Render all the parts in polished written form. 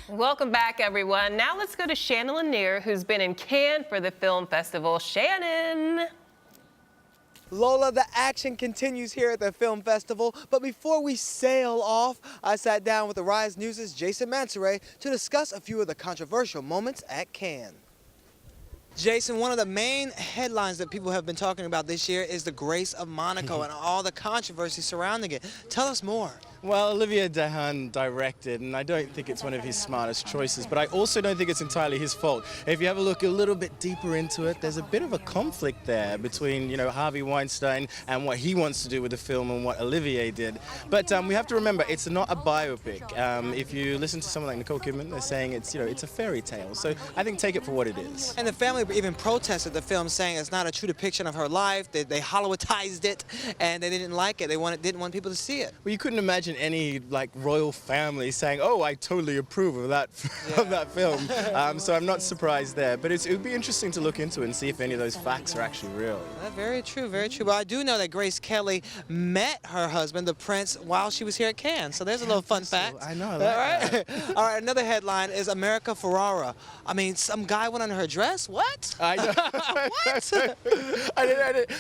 Welcome back, everyone. Now let's go to Shannon Lanier, who's been in Cannes for the film festival. Shannon. Lola, the action continues here at the film festival, but before we sail off, I sat down with the Rise News' Jason Mansoray to discuss a few of the controversial moments at Cannes. Jason, one of the main headlines that people have been talking about this year is the Grace of Monaco and all the controversy surrounding it. Tell us more. Well, Olivier Dahan directed, and I don't think it's one of his smartest choices, but I also don't think it's entirely his fault. If you have a look a little bit deeper into it, there's a bit of a conflict there between, Harvey Weinstein and what he wants to do with the film and what Olivier did. But we have to remember, it's not a biopic. If you listen to someone like Nicole Kidman, they're saying it's a fairy tale. So I think take it for what it is. And the family even protested the film, saying it's not a true depiction of her life. They Hollywoodized it, and they didn't like it. They didn't want people to see it. Well, you couldn't imagine any royal family saying, "Oh, I totally approve of that of that film." So I'm not surprised there. But it would be interesting to look into it and see if any of those facts are actually real. Very true, very true. But I do know that Grace Kelly met her husband, the Prince, while she was here at Cannes. So there's a little fun fact. I know. All right. All right. Another headline is America Ferrara. I mean, some guy went under her dress. What? I know. What?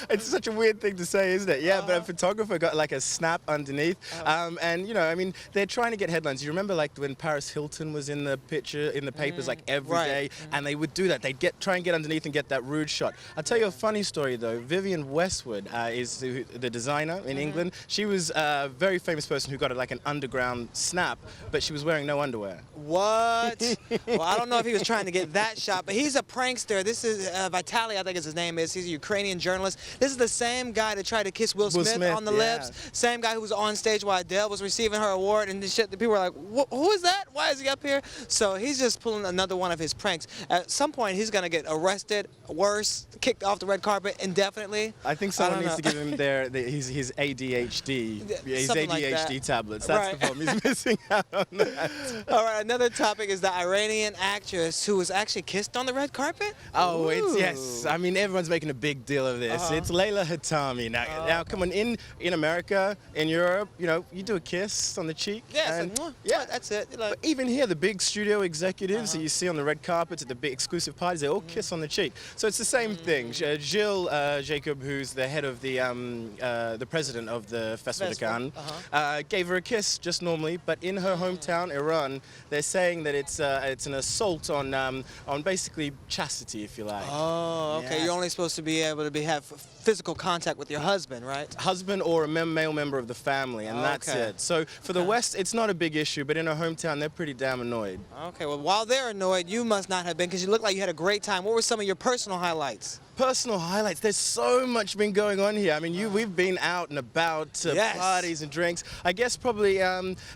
It's such a weird thing to say, isn't it? Yeah, but a photographer got like a snap underneath, and I mean, they're trying to get headlines. You remember when Paris Hilton was in the picture in the papers every day, and they would do that. They'd try and get underneath and get that rude shot. I'll tell you a funny story though. Vivienne Westwood is the designer in England. She was a very famous person who got an underground snap, but she was wearing no underwear. What? Well, I don't know if he was trying to get that shot, but he's a prankster. This is Vitaly, I think his name is. He's a Ukrainian journalist. This is the same guy that tried to kiss Will Smith on the lips. Same guy who was on stage while Adele was receiving her award, and the people were like, who is that? Why is he up here? So he's just pulling another one of his pranks. At some point, he's going to get arrested, worse, kicked off the red carpet indefinitely. I think someone needs to give him his ADHD, his ADHD tablets. That's the problem. He's missing out on that. All right, another topic is the Iranian actress who was actually kissed on the red carpet. Oh, yes. I mean, everyone's making a big deal of this. It's Layla Hatami. Now, come on, in America, in Europe, you do a kiss on the cheek. Yeah, that's it. But even here, the big studio executives that you see on the red carpets at the big exclusive parties, they all kiss on the cheek. So it's the same thing. Gilles Jacob, who's the head of the president of the Festival de Cannes, gave her a kiss just normally. But in her hometown, Iran, they're saying that it's an assault on basically chastity, if you like. Oh, okay. Yeah. You're only supposed to be able to have physical contact with your husband, right? Husband or a male member of the family, and that's it. So for the West, it's not a big issue, but in her hometown, they're pretty damn annoyed. Okay, well, while they're annoyed, you must not have been, because you look like you had a great time. What were some of your personal highlights? Personal highlights. There's so much been going on here. I mean, we've been out and about to parties and drinks. I guess probably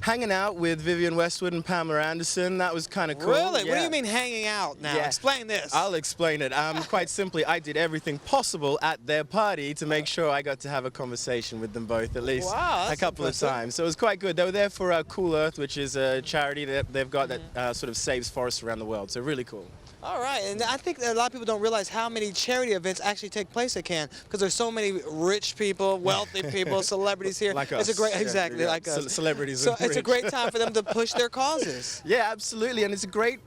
hanging out with Vivienne Westwood and Pamela Anderson. That was kind of cool. Really? Yeah. What do you mean hanging out now? Yeah. Explain this. I'll explain it. Quite simply, I did everything possible at their party to make sure I got to have a conversation with them both at least a couple of times. So it was quite good. They were there for Cool Earth, which is a charity that they've got that sort of saves forests around the world. So really cool. All right, and I think a lot of people don't realize how many charity events actually take place at Cannes, because there's so many rich people, wealthy people, celebrities here. Like us. It's a great, like us. Celebrities. So it's a great time for them to push their causes. Yeah, absolutely, and it's a great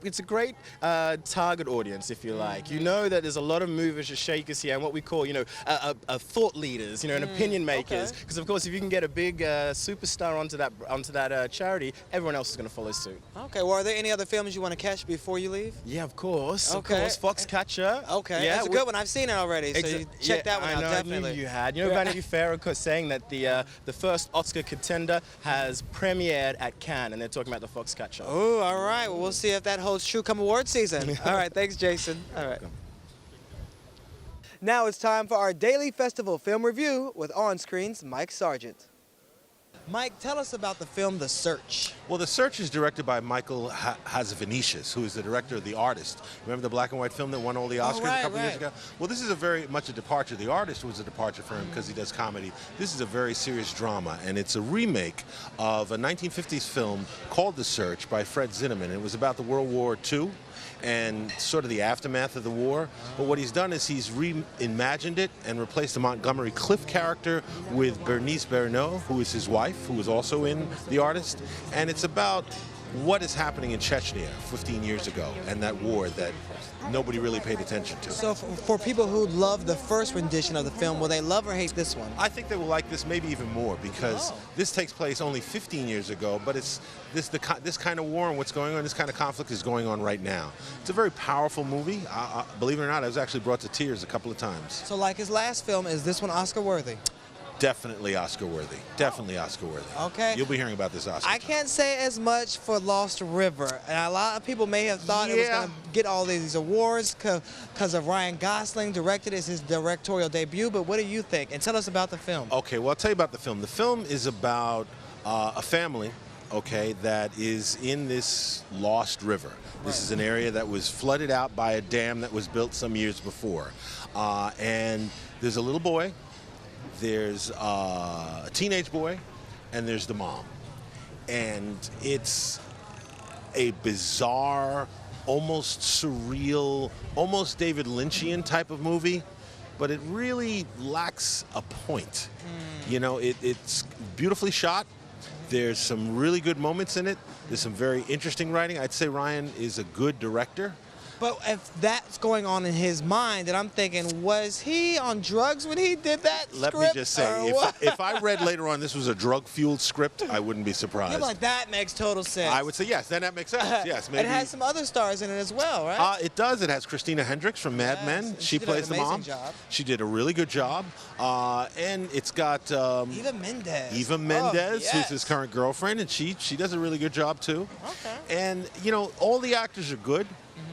target audience, if you like. You know that there's a lot of movers and shakers here, and what we call, thought leaders, and opinion makers. Because of course, if you can get a big superstar onto that charity, everyone else is going to follow suit. Okay. Well, are there any other films you want to catch before you leave? Yeah, of course. Of course, Foxcatcher. Okay, yeah, that's a good one. I've seen it already, so you check that one out, definitely. I knew you had. Vanity Fair saying that the first Oscar contender has premiered at Cannes, and they're talking about the Foxcatcher. Oh, all right. Well, we'll see if that holds true come award season. All right, thanks, Jason. All right. Now it's time for our daily festival film review with On Screen's Mike Sargent. Mike, tell us about the film The Search. Well, The Search is directed by Michael Hazanavicius, who is the director of The Artist. Remember the black and white film that won all the Oscars a couple years ago? Well, this is very much a departure. The Artist was a departure for him because he does comedy. This is a very serious drama, and it's a remake of a 1950s film called The Search by Fred Zinnemann. It was about the World War II and sort of the aftermath of the war. But what he's done is he's reimagined it and replaced the Montgomery Clift character with Bernice Bernot, who is his wife, who was also in The Artist. And it's about what is happening in Chechnya 15 years ago and that war that nobody really paid attention to. So for people who love the first rendition of the film, will they love or hate this one? I think they will like this maybe even more because this takes place only 15 years ago, but it's this kind of war and what's going on, this kind of conflict is going on right now. It's a very powerful movie. Believe it or not, I was actually brought to tears a couple of times. So like his last film, is this one Oscar worthy? Definitely Oscar worthy. Definitely Oscar worthy. Okay. You'll be hearing about this Oscar. I can't say as much for Lost River. And a lot of people may have thought it was going to get all these awards because of Ryan Gosling directed it as his directorial debut. But what do you think? And tell us about the film. Okay, well, I'll tell you about the film. The film is about a family, okay, that is in this lost river. This is an area that was flooded out by a dam that was built some years before. And there's a little boy. There's a teenage boy, and there's the mom. And it's a bizarre, almost surreal, almost David Lynchian type of movie, but it really lacks a point. You know, it's beautifully shot. There's some really good moments in it. There's some very interesting writing. I'd say Ryan is a good director. But if that's going on in his mind, then I'm thinking, was he on drugs when he did that Let script? me just say, if I read later on this was a drug-fueled script, I wouldn't be surprised. You're like, that makes total sense. I would say yes, then that makes sense. Yes, maybe. It has some other stars in it as well, right? It does. It has Christina Hendricks from Mad Men. and She she did plays an the mom. amazing job. She did a really good job. And it's got Eva Mendes. Who's yes. his current girlfriend, and she does a really good job too. Okay. And you know, all the actors are good.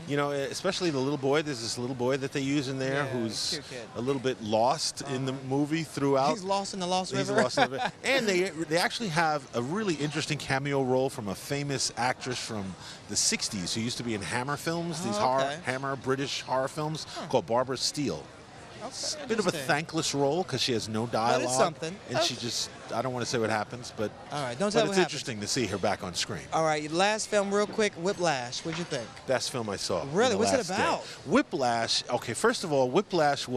You know, especially the little boy. There's this little boy that they use in there who's cute kid. a little bit lost in the movie throughout. He's lost in the Lost River. He's lost in the river. And they actually have a really interesting cameo role from a famous actress from the 60s who used to be in Hammer films, these Hammer British horror films, called Barbara Steele. It's a bit of a thankless role because she has no dialogue. But it's something. And she just, I don't want to say what happens, but, All right, don't tell but what it's happens. interesting to see her back on screen. All right, last film real quick, Whiplash. What'd you think? Best film I saw. Really? in the What's it last day. about? Whiplash, okay, first of all, Whiplash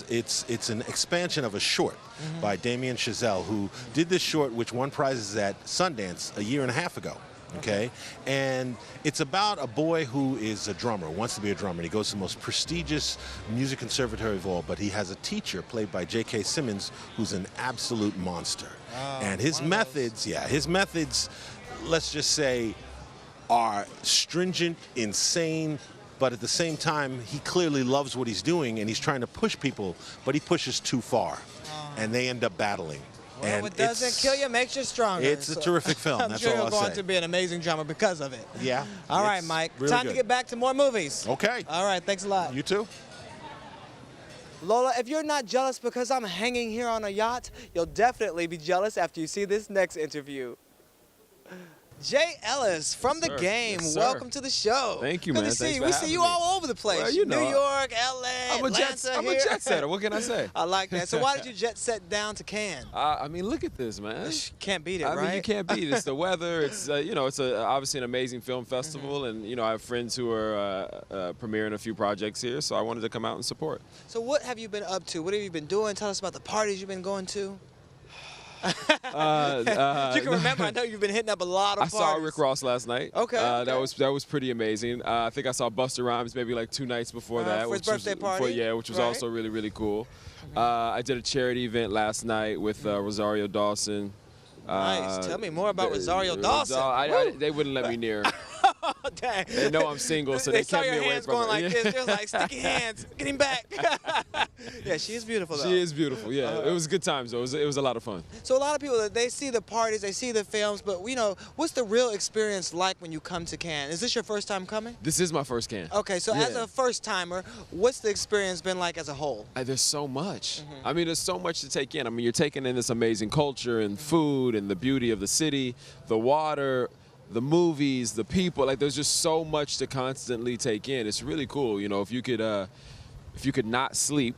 it's an expansion of a short by Damien Chazelle, who did this short which won prizes at Sundance a year and a half ago. Okay, and it's about a boy who is a drummer, wants to be a drummer. And he goes to the most prestigious music conservatory of all, but he has a teacher played by J.K. Simmons who's an absolute monster. And his methods, let's just say, are stringent, insane, but at the same time, he clearly loves what he's doing and he's trying to push people, but he pushes too far, and they end up battling. Well, and what doesn't kill you makes you stronger. It's a terrific film. I'm That's sure all he'll I'll go on say. to be an amazing drummer because of it. Yeah. All right, it's Mike. really Time good. to get back to more movies. Okay. All right, thanks a lot. You too? Lola, if you're not jealous because I'm hanging here on a yacht, you'll definitely be jealous after you see this next interview. Jay Ellis from The Game, Yes, sir. welcome to the show. Thank you, Good man. to see Thanks you. for We see having you me. all over the place. Well, you know, New York, LA, I'm a jet setter. What can I say? I like that. So why did you jet set down to Cannes? I mean, look at this, man. Can't beat it, I right? mean, you can't beat it. It's the weather. It's you know, it's obviously an amazing film festival, and you know, I have friends who are premiering a few projects here, so I wanted to come out and support. So what have you been up to? What have you been doing? Tell us about the parties you've been going to. You can remember. I know you've been hitting up a lot of I parties. saw Rick Ross last night. Okay, okay. That was pretty amazing. I think I saw Busta Rhymes maybe like 2 nights before that. For his birthday party? Which was Right. also really, really cool. I did a charity event last night with Rosario Dawson. Nice. Tell me more about Rosario Dawson. They wouldn't let me near her. Oh, dang. They know I'm single, so they saw kept your me away hands from going her. like this. They're like, sticky hands, get him back. Yeah, she is beautiful, though. She is beautiful, yeah. It was good times, though. It was a lot of fun. So a lot of people, they see the parties, they see the films, but, you know, what's the real experience like when you come to Cannes? Is this your first time coming? This is my first Cannes. Okay, so as Yeah. a first-timer, what's the experience been like as a whole? There's so much. I mean, there's so much to take in. I mean, you're taking in this amazing culture and food and the beauty of the city, the water, the movies, the people. Like, there's just so much to constantly take in. It's really cool. You know, if you could not sleep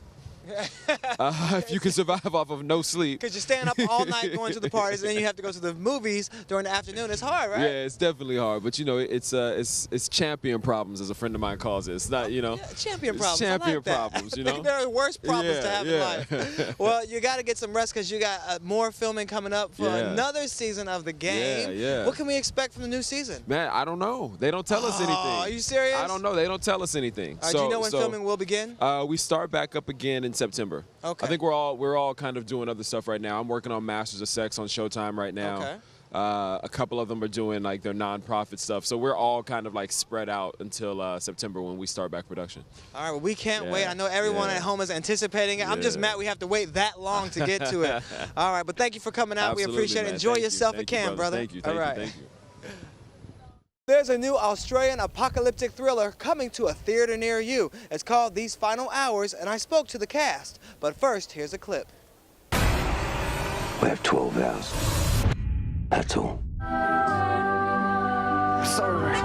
if you can survive off of no sleep. Because you're staying up all night going to the parties, and then you have to go to the movies during the afternoon. It's hard, right? Yeah, it's definitely hard, but you know, it's champion problems, as a friend of mine calls it. It's not, you know, Yeah, champion problems. champion I like that. problems, you know. There are worse problems to have in Yeah. life. Well, you got to get some rest because you got more filming coming up for Yeah. another season of the game. Yeah. What can we expect from the new season? Man, I don't know. They don't tell us anything. Are you serious? I don't know. They don't tell us anything. Do you know when filming will begin? We start back up again in September. Okay. I think we're all kind of doing other stuff right now. I'm working on Masters of Sex on Showtime right now. Okay. A couple of them are doing like their nonprofit stuff. So we're all kind of like spread out until September when we start back production. All right, well, we can't Yeah, wait. I know everyone yeah. at home is anticipating it. I'm just Yeah. mad we have to wait that long to get to it. All right, but thank you for coming out. Absolutely, We appreciate it. man. Enjoy Thank you. yourself Thank at you, Cannes, brother. Thank you. All Thank right. you. Thank you. There's a new Australian apocalyptic thriller coming to a theater near you. It's called These Final Hours, and I spoke to the cast. But first, here's a clip. We have 12 hours. That's all. Sorry.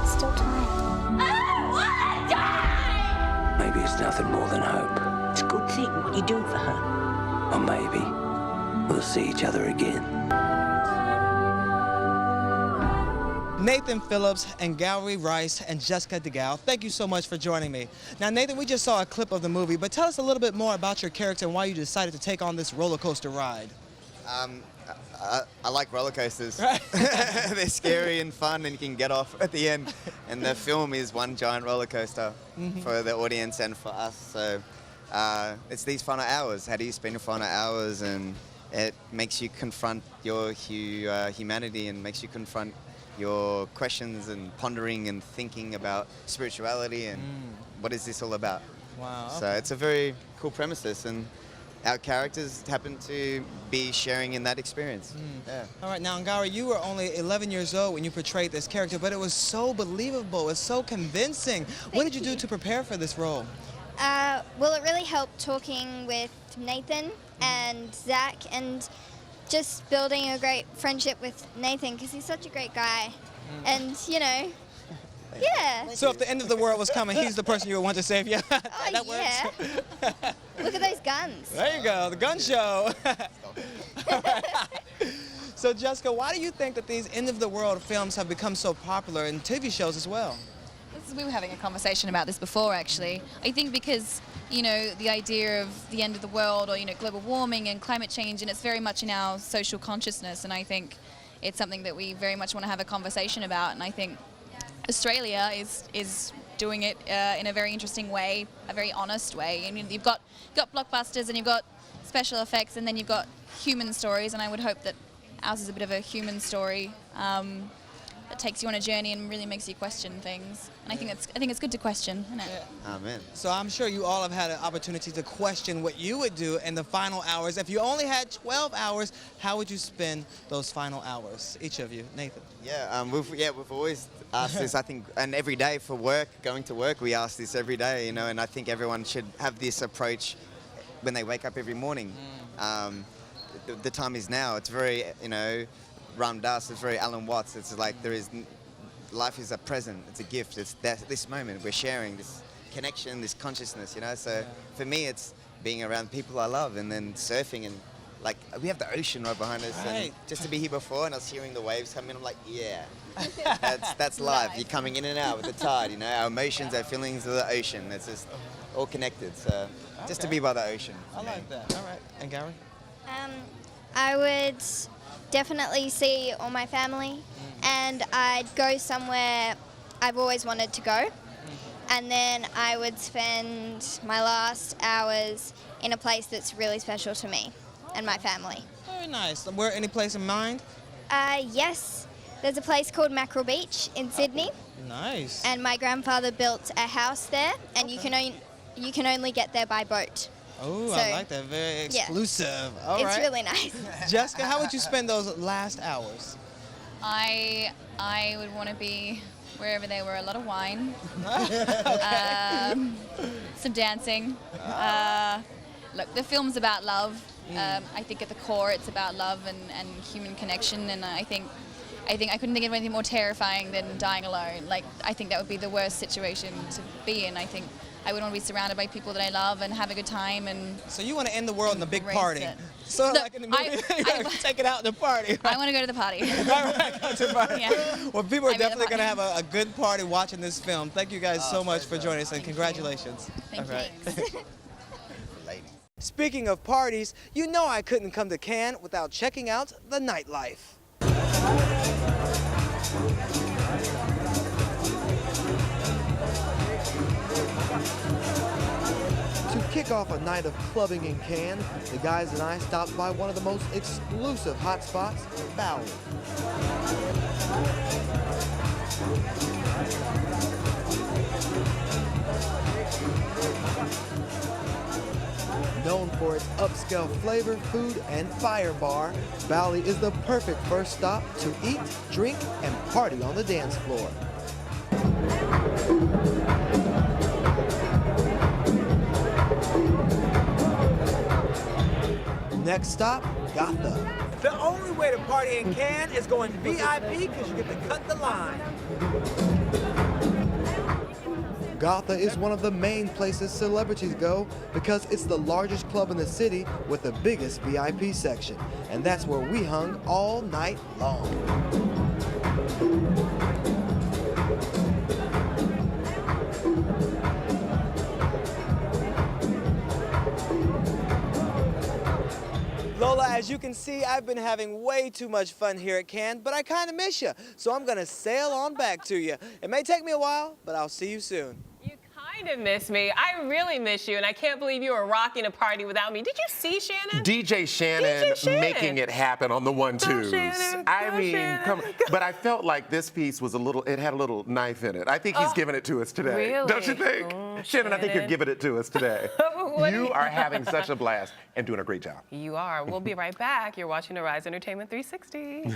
Still time. I don't want to die! Maybe it's nothing more than hope. It's a good thing what you're doing for her. Or maybe we'll see each other again. Nathan Phillips and Gowrie Rice and Jessica DeGale, thank you so much for joining me. Now, Nathan, we just saw a clip of the movie, but tell us a little bit more about your character and why you decided to take on this roller coaster ride. I like roller coasters. They're scary and fun, and you can get off at the end. And the film is one giant roller coaster for the audience and for us. So it's these final hours. How do you spend your final hours? And it makes you confront your humanity and makes you confront your questions and pondering and thinking about spirituality and what is this all about. Wow. So it's a very cool premises, and our characters happen to be sharing in that experience. Yeah. All right, now, Gowrie, you were only 11 years old when you portrayed this character, but it was so believable, it's so convincing. What did you do to prepare for this role? Well, it really helped talking with Nathan and Zach and just building a great friendship with Nathan because he's such a great guy. And, you know, yeah. So if the end of the world was coming, he's the person you would want to save you? Oh, That yeah. works? Look at those guns. There you go, the gun show. So, Jessica, why do you think that these end-of-the-world films have become so popular in TV shows as well? We were having a conversation about this before, actually. I think because, you know, the idea of the end of the world or, you know, global warming and climate change, and it's very much in our social consciousness, and I think it's something that we very much want to have a conversation about, and I think Australia is doing it in a very interesting way, a very honest way. I mean, you've got blockbusters and you've got special effects, and then you've got human stories, and I would hope that ours is a bit of a human story that takes you on a journey and really makes you question things. And I think it's good to question, isn't it? Amen. So I'm sure you all have had an opportunity to question what you would do in the final hours. If you only had 12 hours, how would you spend those final hours? Each of you. Nathan. Yeah, we've always asked this, I think, and every day for work, going to work, we ask this every day, you know, and I think everyone should have this approach when they wake up every morning. The time is now. It's very, you know, Ram Dass, it's very Alan Watts. It's like life is a present, it's a gift. It's this moment we're sharing, this connection, this consciousness, you know. So for me, it's being around people I love, and then surfing, and like we have the ocean right behind us, and just to be here before, and I was hearing the waves come in, I'm like, yeah, that's life. You're coming in and out with the tide, you know. Our emotions, our feelings of the ocean. It's just all connected. So just to be by the ocean. I like that. All right. And Gowrie? I would definitely see all my family, and I'd go somewhere I've always wanted to go, and then I would spend my last hours in a place that's really special to me and my family. Very nice. Where, any place in mind? Yes, there's a place called Mackerel Beach in Sydney, Nice. and my grandfather built a house there, and you can only get there by boat. Oh, So, I like that. Very exclusive. All right. It's really nice. Jessica, how would you spend those last hours? I would want to be wherever there were a lot of wine, some dancing. Look, the film's about love. I think at the core it's about love and human connection, and I think I couldn't think of anything more terrifying than dying alone. Like, I think that would be the worst situation to be in. I think I would want to be surrounded by people that I love and have a good time. And so you want to end the world in a big embrace party. it. Sort of No, like in the movie, you gotta take it out in the party. I want to go to the party. All right, go to the party. Yeah. Well, people are I'm in the definitely going to party. have a good party watching this film. Thank you guys so much for joining us, and congratulations. Thank All right. you. Speaking of parties, you know I couldn't come to Cannes without checking out the nightlife. To kick off a night of clubbing in Cannes, the guys and I stopped by one of the most exclusive hotspots, Bowery. Known for its upscale flavor, food, and fire bar, Bali is the perfect first stop to eat, drink, and party on the dance floor. Next stop, Gotha. The only way to party in Cannes is going VIP because you get to cut the line. Gotha is one of the main places celebrities go because it's the largest club in the city with the biggest VIP section. And that's where we hung all night long. Lola, as you can see, I've been having way too much fun here at Cannes, but I kind of miss you, so I'm gonna sail on back to you. It may take me a while, but I'll see you soon. You kind of miss me. I really miss you, and I can't believe you were rocking a party without me. Did you see Shannon? DJ Shannon making it happen on the 1-2s. I mean, come on. But I felt like this piece was it had a little knife in it. I think he's giving it to us today. Really? Don't you think? Shannon, I think you're giving it to us today. You are having such a blast and doing a great job. You are. We'll be right back. You're watching Arise Entertainment 360.